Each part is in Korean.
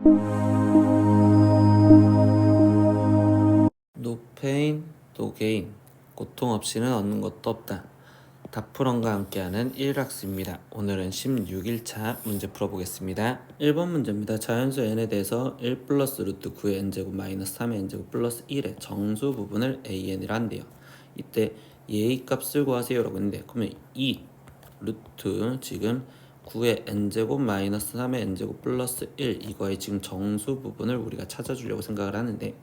No pain, no gain. 고통 없이는 얻는 것도 없다. 다프런과 함께하는 1학습입니다. 오늘은 16일차 문제 풀어보겠습니다. 1번 문제입니다. 자연수 n에 대해서 1 플러스 루트 9의 n제곱 마이너스 3의 n제곱 플러스 1의 정수 부분을 an이라 한대요. 이때 a 값을 구하세요라고 했는데, 그러면 이 루트 지금 9의 n제곱 마이너스 3의 n제곱 플러스 1 이거의 지금 정수 부분을 우리가 찾아주려고 생각을 하는데,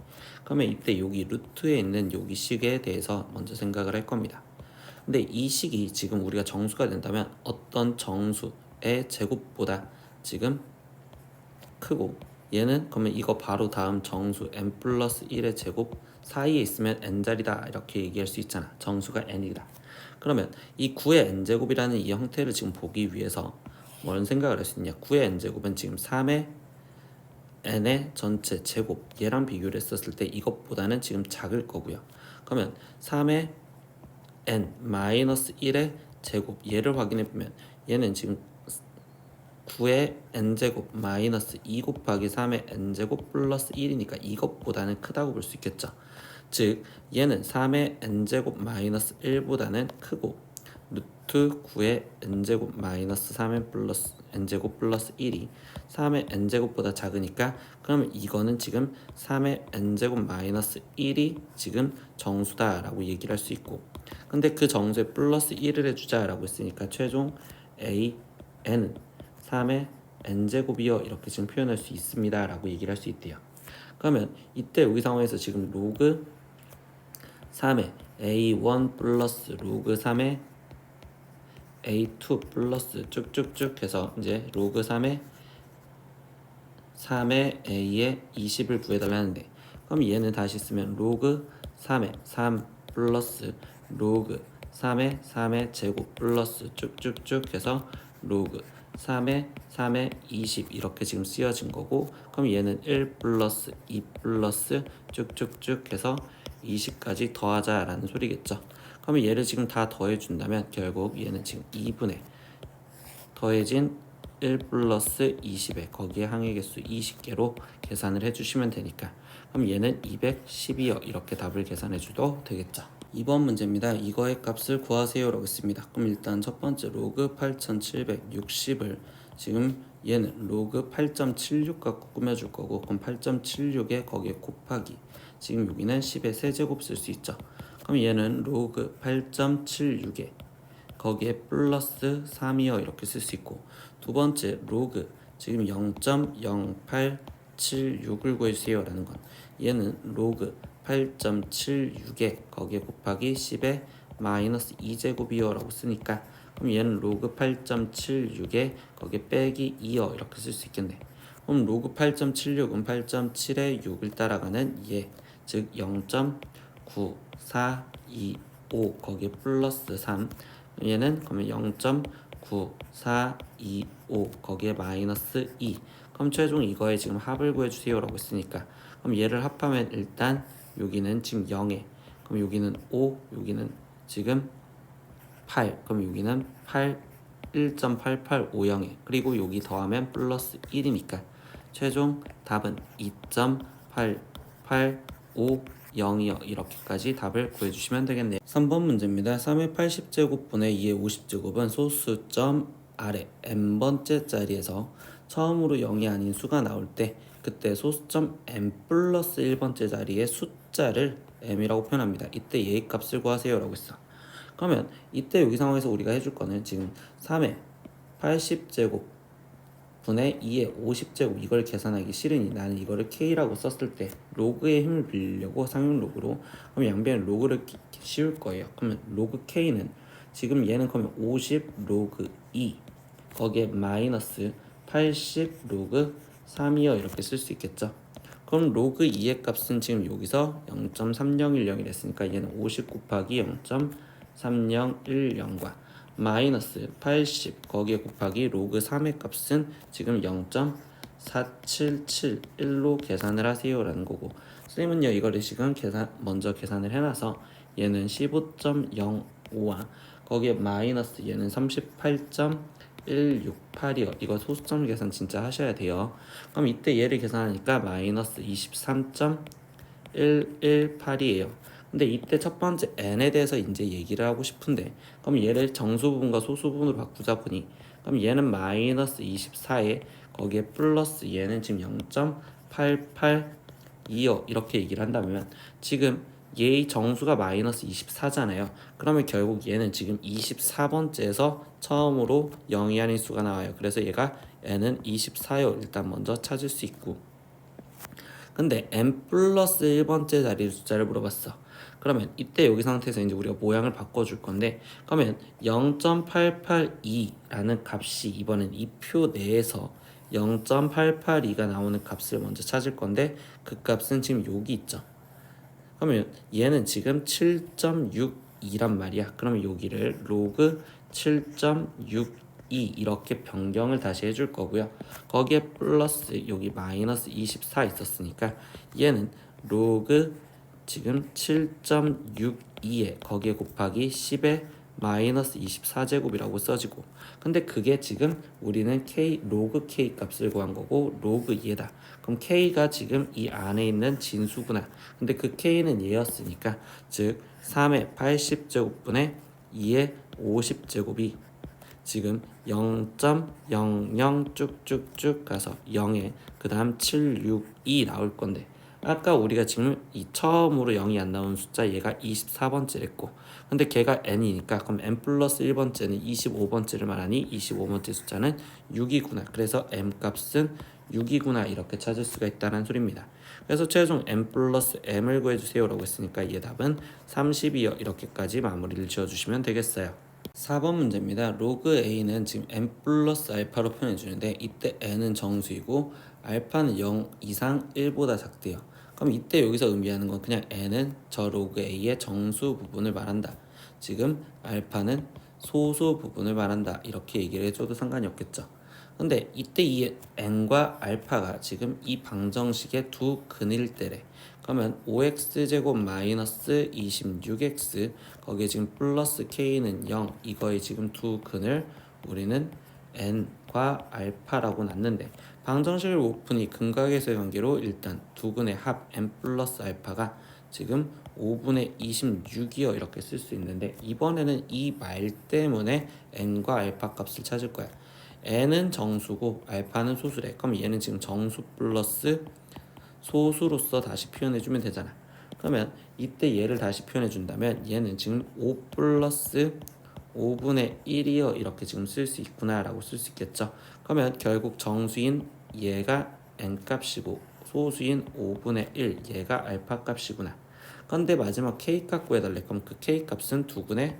그러면 이때 여기 루트에 있는 여기 식에 대해서 먼저 생각을 할 겁니다. 근데 이 식이 지금 우리가 정수가 된다면 어떤 정수의 제곱보다 지금 크고, 얘는 그러면 이거 바로 다음 정수 n 플러스 1의 제곱 사이에 있으면 n자리다 이렇게 얘기할 수 있잖아. 정수가 n이다. 그러면 이 9의 n제곱이라는 이 형태를 지금 보기 위해서 뭔 생각을 할 수 있냐. 9의 n제곱은 지금 3의 n의 전체 제곱, 얘랑 비교를 했었을 때 이것보다는 지금 작을 거고요. 그러면 3의 n 마이너스 1의 제곱, 얘를 확인해 보면 얘는 지금 9의 n제곱 마이너스 2 곱하기 3의 n제곱 플러스 1이니까 이것보다는 크다고 볼 수 있겠죠. 즉 얘는 3의 n제곱 마이너스 1보다는 크고, 루트 9의 n제곱 마이너스 3의 플러스 n제곱 플러스 1이 3의 n제곱보다 작으니까, 그러면 이거는 지금 3의 n제곱 마이너스 1이 지금 정수다라고 얘기를 할 수 있고, 근데 그 정수에 플러스 1을 해주자라고 했으니까 최종 n은 3의 n제곱이요 이렇게 지금 표현할 수 있습니다 라고 얘기를 할 수 있대요. 그러면 이때 여기 상황에서 지금 로그 3의 a1 플러스 로그 3의 a2 플러스 쭉쭉쭉 해서 이제 로그 3의 a의 20을 구해달라는데, 그럼 얘는 다시 쓰면 로그 3의 3 플러스 로그 3의 제곱 플러스 쭉쭉쭉 해서 로그 3의 20 이렇게 지금 쓰여진 거고, 그럼 얘는 1 플러스 2 플러스 쭉쭉쭉 해서 20까지 더하자라는 소리겠죠. 그러면 얘를 지금 다 더해준다면 결국 얘는 지금 2분의 더해진 1 플러스 20에 거기에 항의 개수 20개로 계산을 해주시면 되니까, 그럼 얘는 212요 이렇게 답을 계산해줘도 되겠죠. 2번 문제입니다. 이거의 값을 구하세요 라고 했습니다. 그럼 일단 첫 번째 로그 8760을 지금 얘는 로그 8.76 갖고 꾸며줄 거고, 그럼 8.76에 거기에 곱하기 지금 여기는 10의 세제곱 쓸 수 있죠. 그럼 얘는 로그 8.76에 거기에 플러스 3이요 이렇게 쓸 수 있고, 두 번째 로그 지금 0.0876을 구해주세요 라는 건 얘는 로그 8.76에 거기에 곱하기 10의 마이너스 2제곱이요 라고 쓰니까, 그럼 얘는 로그 8.76에 거기에 빼기 2요 이렇게 쓸 수 있겠네. 그럼 로그 8.76은 8.7의 6을 따라가는 얘, 즉 0.9425 거기에 플러스 3, 얘는 그러면 0.9425 거기에 마이너스 2, 그럼 최종 이거에 지금 합을 구해주세요 라고 했으니까, 그럼 얘를 합하면 일단 여기는 지금 0에, 그럼 여기는 5, 여기는 지금 8, 그럼 여기는 8, 1.8850에, 그리고 여기 더하면 플러스 1이니까 최종 답은 2.8850이요 이렇게까지 답을 구해주시면 되겠네요. 3번 문제입니다. 3의 80제곱분의 2의 50제곱은 소수점 아래 n번째 자리에서 처음으로 0이 아닌 수가 나올 때 그때 소수점 n 플러스 1번째 자리의 숫자를 m이라고 표현합니다. 이때 얘의 값을 구하세요 라고 했어. 그러면 이때 여기 상황에서 우리가 해줄 거는 지금 3의 80제곱 분의 2의 50제곱 이걸 계산하기 싫으니 나는 이거를 k라고 썼을 때 로그의 힘을 빌리려고 상용 로그로, 그럼 양변에 로그를 씌울 거예요. 그러면 로그 k는 지금 얘는 그러면 50 로그 2 거기에 마이너스 80 로그 3이요 이렇게 쓸 수 있겠죠. 그럼 로그 2의 값은 지금 여기서 0.3010이 됐으니까 얘는 50 곱하기 0.3010과 마이너스 80 거기에 곱하기 로그 3의 값은 지금 0.4771로 계산을 하세요 라는 거고, 선생님은요 이거를 지금 먼저 계산을 해놔서 얘는 15.05와 거기에 마이너스 얘는 38.01 168이요. 이거 소수점 계산 진짜 하셔야 돼요. 그럼 이때 얘를 계산하니까 마이너스 23.118이에요. 근데 이때 첫 번째 n에 대해서 이제 얘기를 하고 싶은데, 그럼 얘를 정수 부분과 소수 부분으로 바꾸자 보니, 그럼 얘는 마이너스 24에 거기에 플러스 얘는 지금 0.882요. 이렇게 얘기를 한다면 지금 얘의 정수가 마이너스 24잖아요. 그러면 결국 얘는 지금 24번째에서 처음으로 0이 아닌 수가 나와요. 그래서 얘가 n은 24요. 일단 먼저 찾을 수 있고, 근데 n 플러스 1번째 자리 숫자를 물어봤어. 그러면 이때 여기 상태에서 이제 우리가 모양을 바꿔줄 건데, 그러면 0.882라는 값이 이번엔 이 표 내에서 0.882가 나오는 값을 먼저 찾을 건데, 그 값은 지금 여기 있죠. 그러면 얘는 지금 7.62란 말이야. 그러면 여기를 로그 7.62 이렇게 변경을 다시 해줄 거고요. 거기에 플러스 여기 마이너스 24 있었으니까 얘는 로그 지금 7.62에 거기에 곱하기 10에 마이너스 24제곱이라고 써지고, 근데 그게 지금 우리는 k 로그 k 값을 구한 거고 로그 얘다. 그럼 k가 지금 이 안에 있는 진수구나. 근데 그 k는 얘였으니까 즉 3의 80제곱분의 2의 50제곱이 지금 0.00 쭉쭉쭉 가서 0에 그 다음 762 나올 건데, 아까 우리가 지금 이 처음으로 0이 안 나온 숫자 얘가 24번째랬고, 근데 걔가 n이니까 그럼 n 플러스 1번째는 25번째를 말하니 25번째 숫자는 6이구나. 그래서 m 값은 6이구나 이렇게 찾을 수가 있다는 소리입니다. 그래서 최종 n 플러스 m을 구해주세요 라고 했으니까 얘 답은 30이요. 이렇게까지 마무리를 지어주시면 되겠어요. 4번 문제입니다. 로그 a는 지금 n 플러스 알파로 표현해주는데, 이때 n은 정수이고 알파는 0 이상 1보다 작대요. 그럼 이때 여기서 의미하는 건 그냥 n은 저 로그 a의 정수 부분을 말한다. 지금 알파는 소수 부분을 말한다. 이렇게 얘기를 해줘도 상관이 없겠죠. 근데 이때 이 n과 알파가 지금 이 방정식의 두 근일 때래. 그러면 5x제곱 마이너스 26x 거기에 지금 플러스 k는 0, 이거의 지금 두 근을 우리는 n과 알파라고 놨는데, 방정식을 못 푸니 근각에서의 관계로 일단 두 근의 합 n 플러스 알파가 지금 5분의 26이요 이렇게 쓸 수 있는데, 이번에는 이 말 때문에 n과 알파 값을 찾을 거야. n은 정수고 알파는 소수래. 그럼 얘는 지금 정수 플러스 소수로서 다시 표현해주면 되잖아. 그러면 이때 얘를 다시 표현해준다면 얘는 지금 5 플러스 5분의 1이요 이렇게 지금 쓸 수 있구나 라고 쓸 수 있겠죠. 그러면 결국 정수인 얘가 n값이고 소수인 5분의 1 얘가 알파 값이구나. 근데 마지막 k값 구해달래. 그럼 그 k값은 두 근의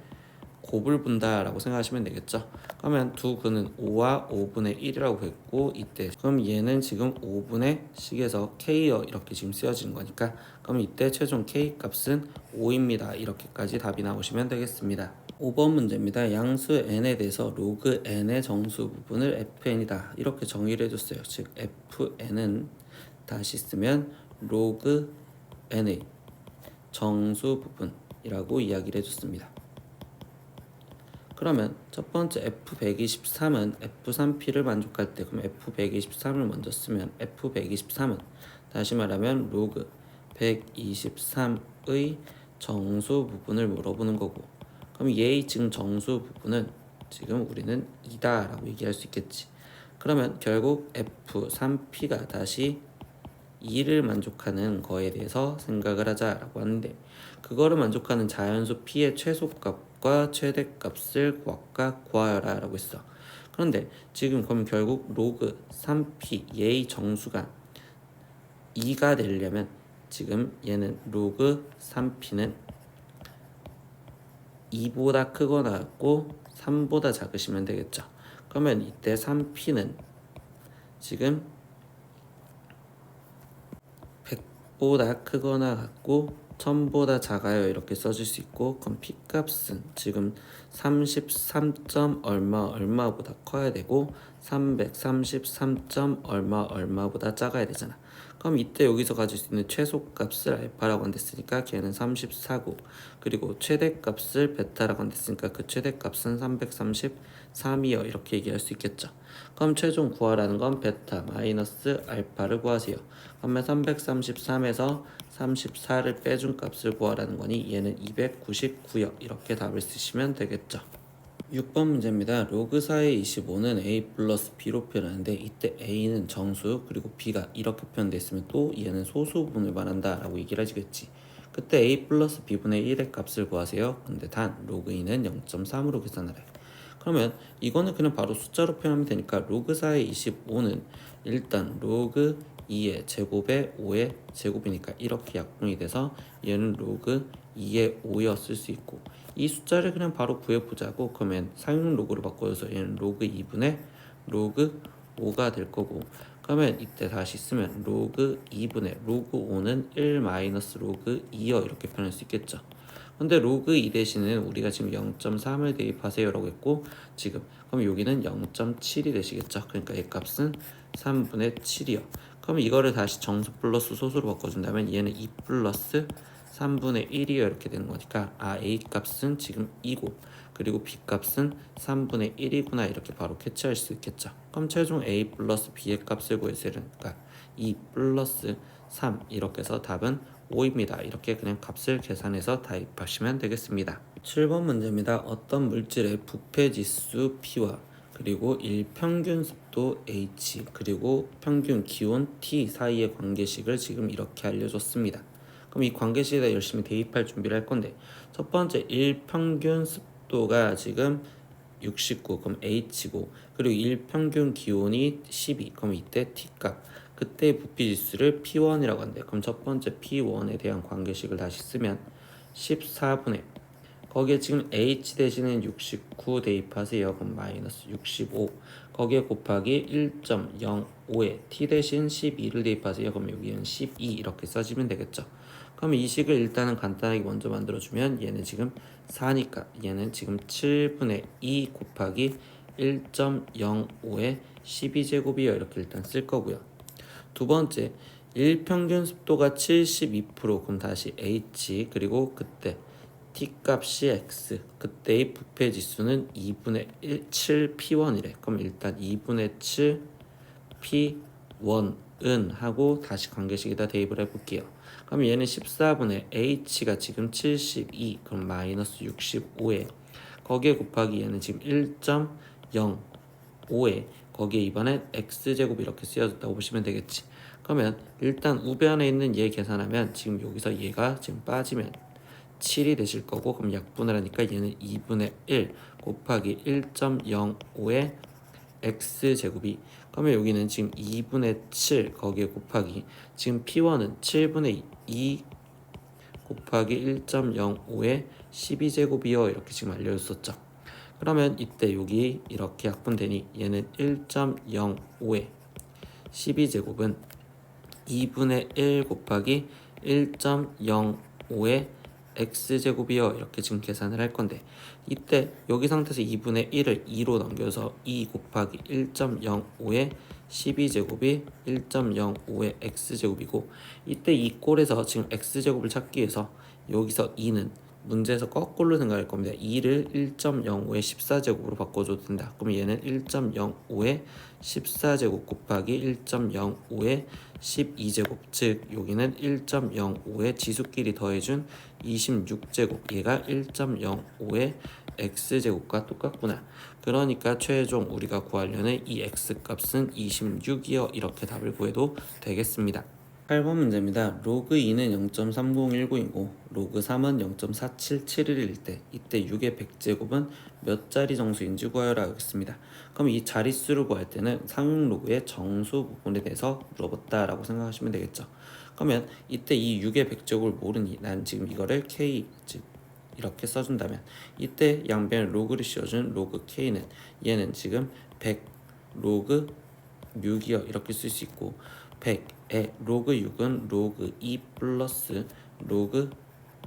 곱을 분다라고 생각하시면 되겠죠. 그러면 두 근은 5와 5분의 1이라고 했고, 이때 그럼 얘는 지금 5분의 식에서 k요 이렇게 지금 쓰여지는 거니까, 그럼 이때 최종 k 값은 5입니다. 이렇게까지 답이 나오시면 되겠습니다. 5번 문제입니다. 양수 n에 대해서 로그 n의 정수 부분을 fn이다 이렇게 정의를 해줬어요. 즉 fn은 다시 쓰면 로그 n의 정수 부분이라고 이야기를 해줬습니다. 그러면 첫 번째 F123은 F3P를 만족할 때, 그럼 F123을 먼저 쓰면 F123은 다시 말하면 로그 123의 정수 부분을 물어보는 거고, 그럼 얘의 지금 정수 부분은 지금 우리는 2다 라고 얘기할 수 있겠지. 그러면 결국 F3P가 다시 2를 만족하는 거에 대해서 생각을 하자라고 하는데, 그거를 만족하는 자연수 P의 최소값과 최대값을 구하여라 라고 했어. 그런데 지금 그럼 결국 로그 3P 얘의 정수가 2가 되려면 지금 얘는 로그 3P는 2보다 크거나 같고 3보다 작으시면 되겠죠. 그러면 이때 3P는 지금 100보다 크거나 같고 1000보다 작아요 이렇게 써줄 수 있고, 그럼 P 값은 지금 33점 얼마 얼마보다 커야 되고 333점 얼마 얼마보다 작아야 되잖아. 그럼 이때 여기서 가질 수 있는 최소값을 알파라고 한댔으니까 걔는 34고, 그리고 최대값을 베타라고 한댔으니까 그 최대값은 333이요 이렇게 얘기할 수 있겠죠. 그럼 최종 구하라는 건 베타 마이너스 알파를 구하세요. 그러면 333에서 34를 빼준 값을 구하라는 거니 얘는 299요 이렇게 답을 쓰시면 되겠죠. 6번 문제입니다. 로그 4의 25는 a 플러스 b로 표현하는데 이때 a는 정수 그리고 b가 이렇게 표현되어 있으면 또 얘는 소수분을 말한다 라고 얘기를 해주겠지. 그때 a 플러스 b분의 1의 값을 구하세요. 근데 단 로그 2는 0.3으로 계산하래. 그러면 이거는 그냥 바로 숫자로 표현하면 되니까 로그 4의 25는 일단 로그 2의 제곱에 5의 제곱이니까 이렇게 약분이 돼서 얘는 로그 2의 5였을 수 있고, 이 숫자를 그냥 바로 구해보자고 그러면 상용 로그로 바꿔서 얘는 로그 2분의 로그 5가 될 거고, 그러면 이때 다시 쓰면 로그 2분의 로그 5는 1 마이너스 로그 2여 이렇게 표현할 수 있겠죠. 근데 로그 2 대신에 우리가 지금 0.3을 대입하세요 라고 했고, 지금 그럼 여기는 0.7이 되시겠죠. 그러니까 이 값은 3분의 7이요. 그럼 이거를 다시 정수 플러스 소수로 바꿔준다면 얘는 2 플러스 3분의 1이요 이렇게 되는 거니까 A 값은 지금 2고 그리고 B 값은 3분의 1이구나 이렇게 바로 캐치할 수 있겠죠. 그럼 최종 A 플러스 B의 값을 구해야 되니까 2 플러스 3 이렇게 해서 답은 5입니다. 이렇게 그냥 값을 계산해서 대입하시면 되겠습니다. 7번 문제입니다. 어떤 물질의 부패지수 P와 그리고 일평균 습도 H 그리고 평균 기온 T 사이의 관계식을 지금 이렇게 알려줬습니다. 그럼 이 관계식에다 열심히 대입할 준비를 할 건데, 첫 번째 일평균 습도가 지금 69 그럼 H고, 그리고 일평균 기온이 12 그럼 이때 T값, 그때의 부피지수를 P1이라고 한대. 그럼 첫 번째 P1에 대한 관계식을 다시 쓰면 14분의 거기에 지금 H 대신에 69 대입하세요. 그럼 마이너스 65 거기에 곱하기 1.05에 T 대신 12를 대입하세요. 그럼 여기는 12 이렇게 써주면 되겠죠. 그럼 이 식을 일단은 간단하게 먼저 만들어주면 얘는 지금 4니까 얘는 지금 7분의 2 곱하기 1.05에 12제곱이요 이렇게 일단 쓸 거고요. 두 번째 일평균 습도가 72% 그럼 다시 H 그리고 그때 T값이 X, 그때의 부패지수는 2분의 7 P1이래. 그럼 일단 2분의 7 P1은 하고 다시 관계식에다 대입을 해볼게요. 그럼 얘는 14분의 H가 지금 72 그럼 마이너스 65에 거기에 곱하기 얘는 지금 1.05에 거기에 이번엔 X제곱 이렇게 쓰여졌다고 보시면 되겠지. 그러면 일단 우변에 있는 얘 계산하면 지금 여기서 얘가 지금 빠지면 7이 되실 거고, 그럼 약분을 하니까 얘는 2분의 1 곱하기 1.05의 x제곱이, 그러면 여기는 지금 2분의 7 거기에 곱하기 지금 P1은 7분의 2 곱하기 1.05의 12제곱이요 이렇게 지금 알려줬었죠. 그러면 이때 여기 이렇게 약분되니 얘는 1.05의 12제곱은 2분의 1 곱하기 1.05의 x제곱이요 이렇게 지금 계산을 할 건데, 이때 여기 상태에서 2분의 1을 2로 넘겨서 2 곱하기 1.05의 12제곱이 1.05의 x제곱이고, 이때 이 꼴에서 지금 x제곱을 찾기 위해서 여기서 2는 문제에서 거꾸로 생각할 겁니다. 2를 1.05의 14제곱으로 바꿔줘도 된다. 그럼 얘는 1.05의 14제곱 곱하기 1.05의 12제곱, 즉 여기는 1.05의 지수끼리 더해준 26제곱, 얘가 1.05의 x제곱과 똑같구나. 그러니까 최종 우리가 구하려는 이 x값은 26이요 이렇게 답을 구해도 되겠습니다. 8번 문제입니다. 로그 2는 0.3019이고 로그 3은 0.4771일 때 이때 6의 100제곱은 몇 자리 정수인지 구하여라 하겠습니다. 그럼 이 자릿수를 구할 때는 상용 로그의 정수 부분에 대해서 물어봤다라고 생각하시면 되겠죠. 그러면 이때 이 6의 100제곱을 모르니 난 지금 이거를 K, 즉 이렇게 써준다면 이때 양변에 로그를 씌워준 로그 K는 얘는 지금 100 로그 6이요 이렇게 쓸 수 있고, 100에 로그 6은 로그 2 플러스 로그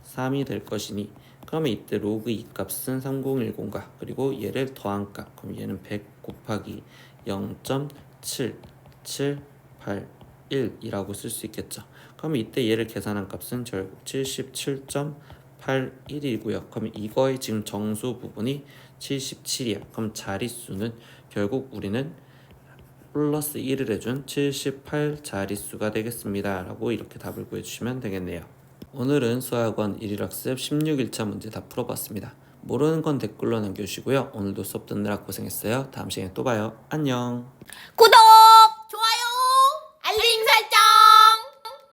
3이 될 것이니 그러면 이때 로그 2 값은 3010과 그리고 얘를 더한 값, 그럼 얘는 100 곱하기 0.7781이라고 쓸 수 있겠죠. 그럼 이때 얘를 계산한 값은 결국 77.81이고요. 그럼 이거의 지금 정수 부분이 77이야. 그럼 자릿수는 결국 우리는 플러스 1을 해준 78 자릿수가 되겠습니다. 라고 이렇게 답을 구해주시면 되겠네요. 오늘은 수학원 1일학습 16일차 문제 다 풀어봤습니다. 모르는 건 댓글로 남겨주시고요. 오늘도 수업 듣느라 고생했어요. 다음 시간에 또 봐요. 안녕. 구독!